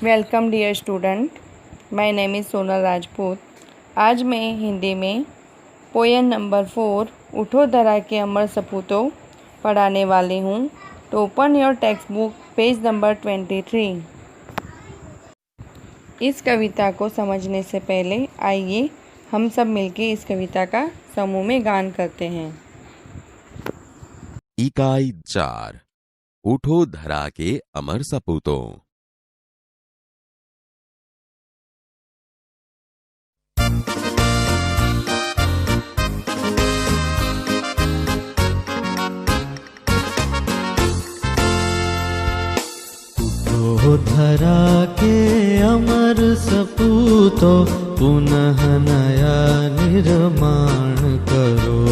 Welcome dear student, my name is Sonal Rajput. आज मैं हिंदी में पोएम नंबर 4 उठो धरा के अमर सपूतों पढ़ाने वाली हूँ। तो open your text book page number 23। इस कविता को समझने से पहले आइए हम सब मिलके इस कविता का समूह में गान करते हैं। इकाई 4 उठो धरा के अमर सपूतों। उठो धरा के अमर सपूतों, पुनः नया निर्माण करो।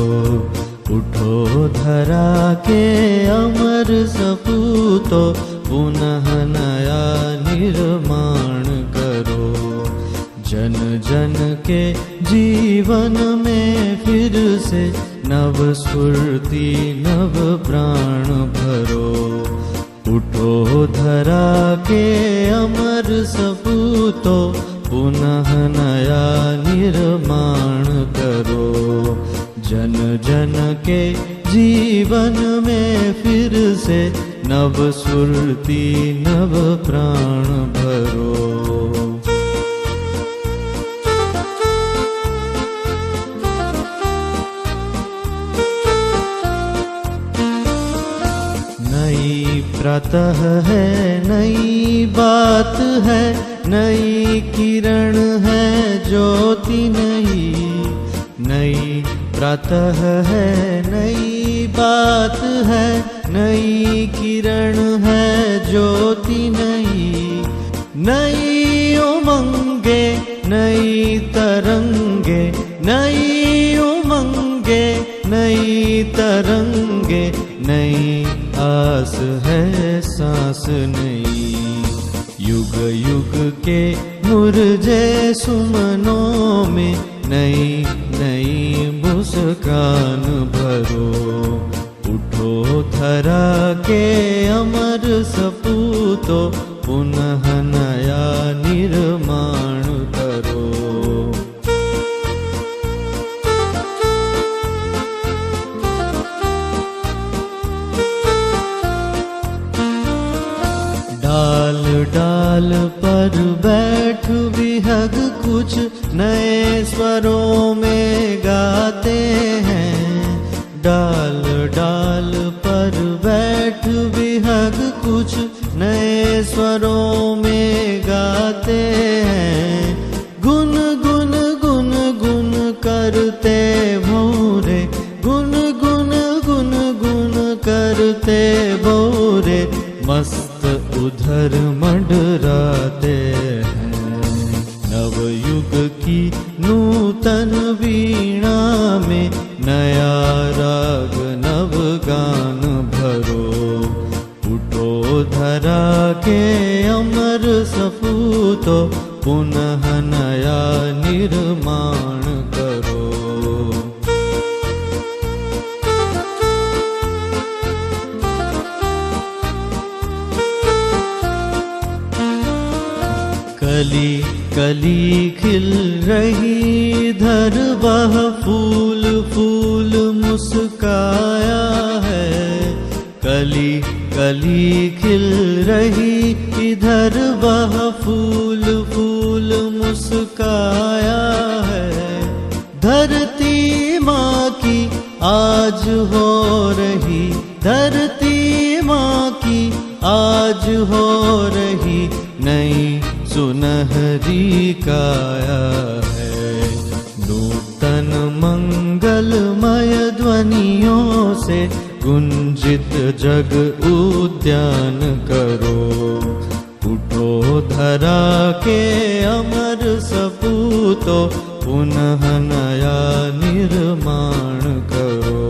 उठो धरा के अमर सपूतों, पुनः नया निर्माण करो। जन जन के जीवन में फिर से नव स्फूर्ति नव प्राण भरो। उठो धरा के अमर सपूतों, पुनः नया निर्माण करो। जन जन के जीवन में फिर से नव स्फूर्ति नव प्राण भरो। नई प्रातः है, नई बात है, नई किरण है, ज्योति नई। नई प्रातः है, नई बात है, नई किरण है, ज्योति नई। नई उमंगे, नई तरंगे, नई उमंगे, नई तरंगे, नई आस है सांस नई। युग युग के मुरझे सुमनों में नई नई मुस्कान भरो। उठो धरा के अमर सपूतों, पुनः नया निर्माण करो। डाल डाल पर बैठ विहग कुछ नए स्वरों में गाते हैं। डाल डाल पर बैठ विहग कुछ नए स्वरों में गाते हैं। गुन गुन गुन गुन करते भौरे, गुन गुन गुन गुन करते भौरे, मस्त उधर मंडराते हैं। नवयुग की नूतन वीणा में नया राग नव गान भरो। उठो धरा के अमर सपूतों, पुनः नया निर्माण करो। कली कली खिल रही इधर वह फूल फूल मुस्काया है। कली कली खिल रही इधर वह फूल फूल मुस्काया है। धरती माँ की आज हो रही, धरती माँ की आज हो रही नई सुनहरी काया है। नूतन मंगलमय ध्वनियों से गुंजित जग उद्यान करो। उठो धरा के अमर सपूतों, पुनः नया निर्माण करो।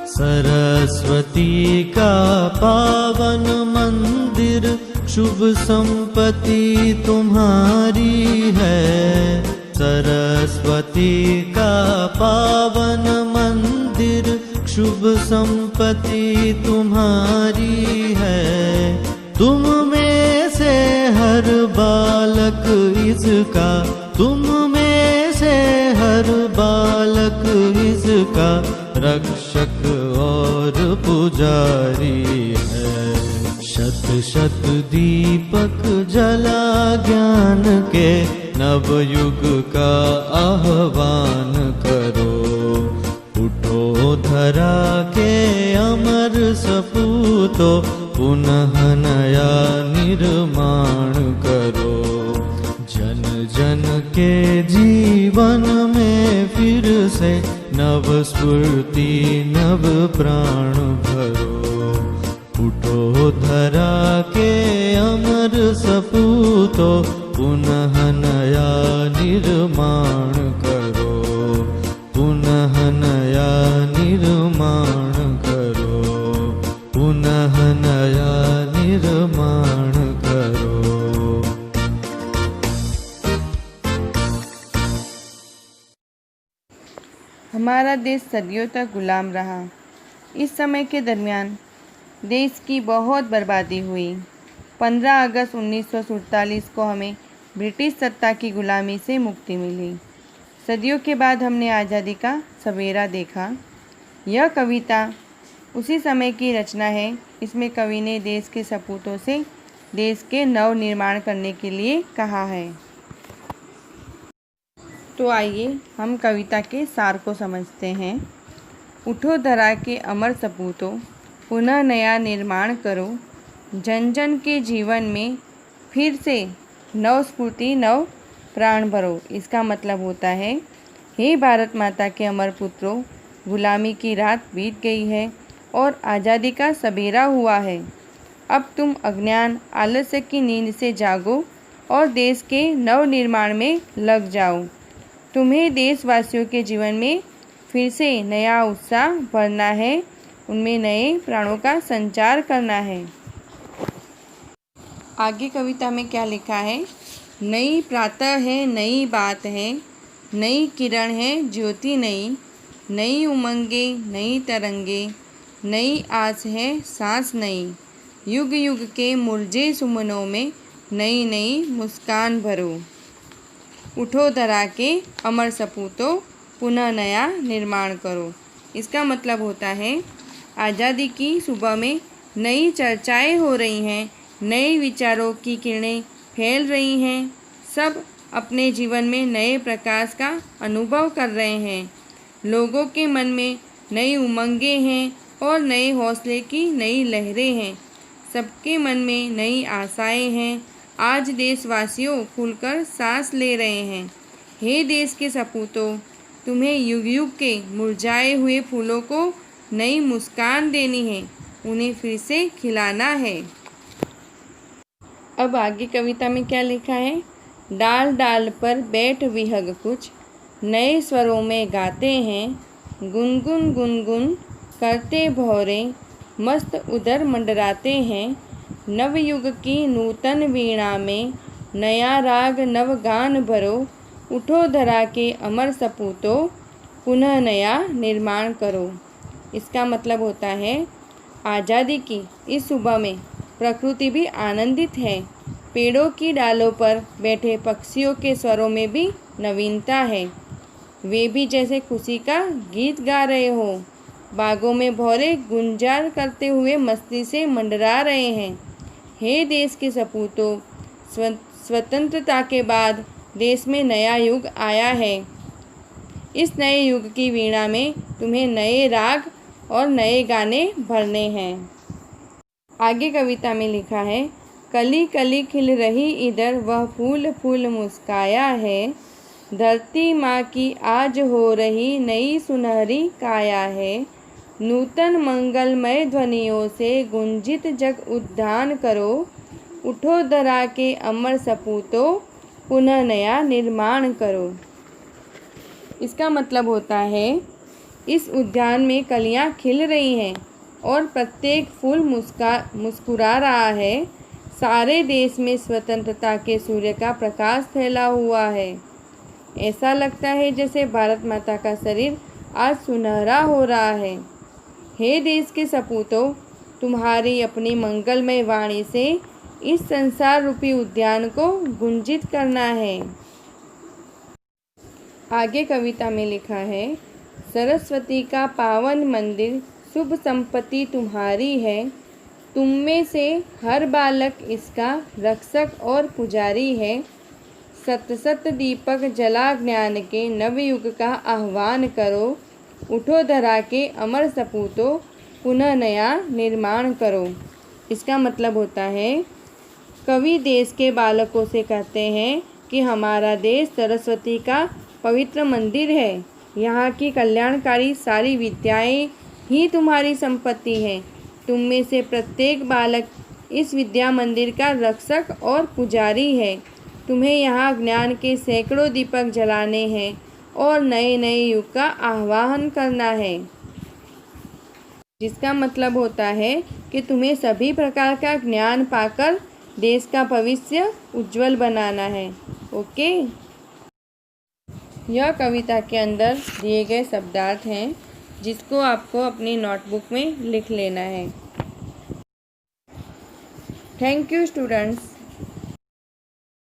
सरस्वती का पावन मंदिर, शुभ संपत्ति तुम्हारी है। सरस्वती का पावन मंदिर, शुभ संपत्ति तुम्हारी है। तुम में से हर बालक इसका, तुम में से हर बालक इसका रक्षक और पुजारी है। शत शत दीपक जला ज्ञान के, नवयुग का आह्वान करो। उठो धरा के अमर सपूतो, पुनः नया निर्माण करो। जन जन के जीवन में फिर से नव स्फूर्ति नव प्राण भरो। उठो धरा के अमर सपूतो, पुनः नया निर्माण करो। पुनः नया निर्माण करो, पुनः नया निर्माण करो। हमारा देश सदियों तक गुलाम रहा। इस समय के दरमियान देश की बहुत बर्बादी हुई। 15 अगस्त 1947 को हमें ब्रिटिश सत्ता की गुलामी से मुक्ति मिली। सदियों के बाद हमने आज़ादी का सवेरा देखा। यह कविता उसी समय की रचना है। इसमें कवि ने देश के सपूतों से देश के नव निर्माण करने के लिए कहा है। तो आइए हम कविता के सार को समझते हैं। उठो धरा के अमर सपूतों, पुनः नया निर्माण करो। जन जन के जीवन में फिर से नव स्फूर्ति नव प्राण भरो। इसका मतलब होता है, हे भारत माता के अमर पुत्रों, गुलामी की रात बीत गई है और आज़ादी का सबेरा हुआ है। अब तुम अज्ञान आलस्य की नींद से जागो और देश के नव निर्माण में लग जाओ। तुम्हें देशवासियों के जीवन में फिर से नया उत्साह भरना है, उनमें नए प्राणों का संचार करना है। आगे कविता में क्या लिखा है? नई प्रातः है, नई बात है, नई किरण है, ज्योति नई, नई उमंगे, नई तरंगे, नई आस है, सांस नई। युग युग के मुरझे सुमनों में नई नई मुस्कान भरो। उठो धरा के अमर सपूतों, पुनः नया निर्माण करो। इसका मतलब होता है, आज़ादी की सुबह में नई चर्चाएं हो रही हैं, नए विचारों की किरणें फैल रही हैं। सब अपने जीवन में नए प्रकाश का अनुभव कर रहे हैं। लोगों के मन में नई उमंगें हैं और नए हौसले की नई लहरें हैं। सबके मन में नई आशाएं हैं। आज देशवासियों खुलकर सांस ले रहे हैं। हे देश के सपूतों, तुम्हें युग युग के मुरझाए हुए फूलों को नई मुस्कान देनी है, उन्हें फिर से खिलाना है। अब आगे कविता में क्या लिखा है? डाल डाल पर बैठ विहग कुछ, नए स्वरों में गाते हैं। गुनगुन गुनगुन करते भौरे, मस्त उदर मंडराते हैं। नवयुग की नूतन वीणा में नया राग नव गान भरो। उठो धरा के अमर सपूतों, पुनः नया निर्माण करो। इसका मतलब होता है, आज़ादी की इस सुबह में प्रकृति भी आनंदित है। पेड़ों की डालों पर बैठे पक्षियों के स्वरों में भी नवीनता है। वे भी जैसे खुशी का गीत गा रहे हो। बागों में भौरे गुंजार करते हुए मस्ती से मंडरा रहे हैं। हे देश के सपूतों, स्वतंत्रता के बाद देश में नया युग आया है। इस नए युग की वीणा में तुम्हें नए राग और नए गाने भरने हैं। आगे कविता में लिखा है, कली कली खिल रही इधर, वह फूल फूल मुस्काया है। धरती माँ की आज हो रही नई सुनहरी काया है। नूतन मंगलमय ध्वनियों से गुंजित जग उद्यान करो। उठो धरा के अमर सपूतों, पुनः नया निर्माण करो। इसका मतलब होता है, इस उद्यान में कलियां खिल रही हैं और प्रत्येक फूल मुस्कुरा रहा है। सारे देश में स्वतंत्रता के सूर्य का प्रकाश फैला हुआ है। ऐसा लगता है जैसे भारत माता का शरीर आज सुनहरा हो रहा है। हे देश के सपूतों, तुम्हारी अपनी मंगलमय वाणी से इस संसार रूपी उद्यान को गुंजित करना है। आगे कविता में लिखा है, सरस्वती का पावन मंदिर शुभ संपत्ति तुम्हारी है। तुम में से हर बालक इसका रक्षक और पुजारी है। सत सत दीपक जला ज्ञान के नवयुग का आह्वान करो। उठो धरा के अमर सपूतों, पुनः नया निर्माण करो। इसका मतलब होता है, कवि देश के बालकों से कहते हैं कि हमारा देश सरस्वती का पवित्र मंदिर है। यहाँ की कल्याणकारी सारी विद्याएं ही तुम्हारी संपत्ति है। तुम में से प्रत्येक बालक इस विद्या मंदिर का रक्षक और पुजारी है। तुम्हें यहाँ ज्ञान के सैकड़ों दीपक जलाने हैं और नए नए युग का आह्वान करना है। जिसका मतलब होता है कि तुम्हें सभी प्रकार का ज्ञान पाकर देश का भविष्य उज्जवल बनाना है। ओके, यह कविता के अंदर दिए गए शब्दार्थ हैं, जिसको आपको अपनी नोटबुक में लिख लेना है। Thank you students.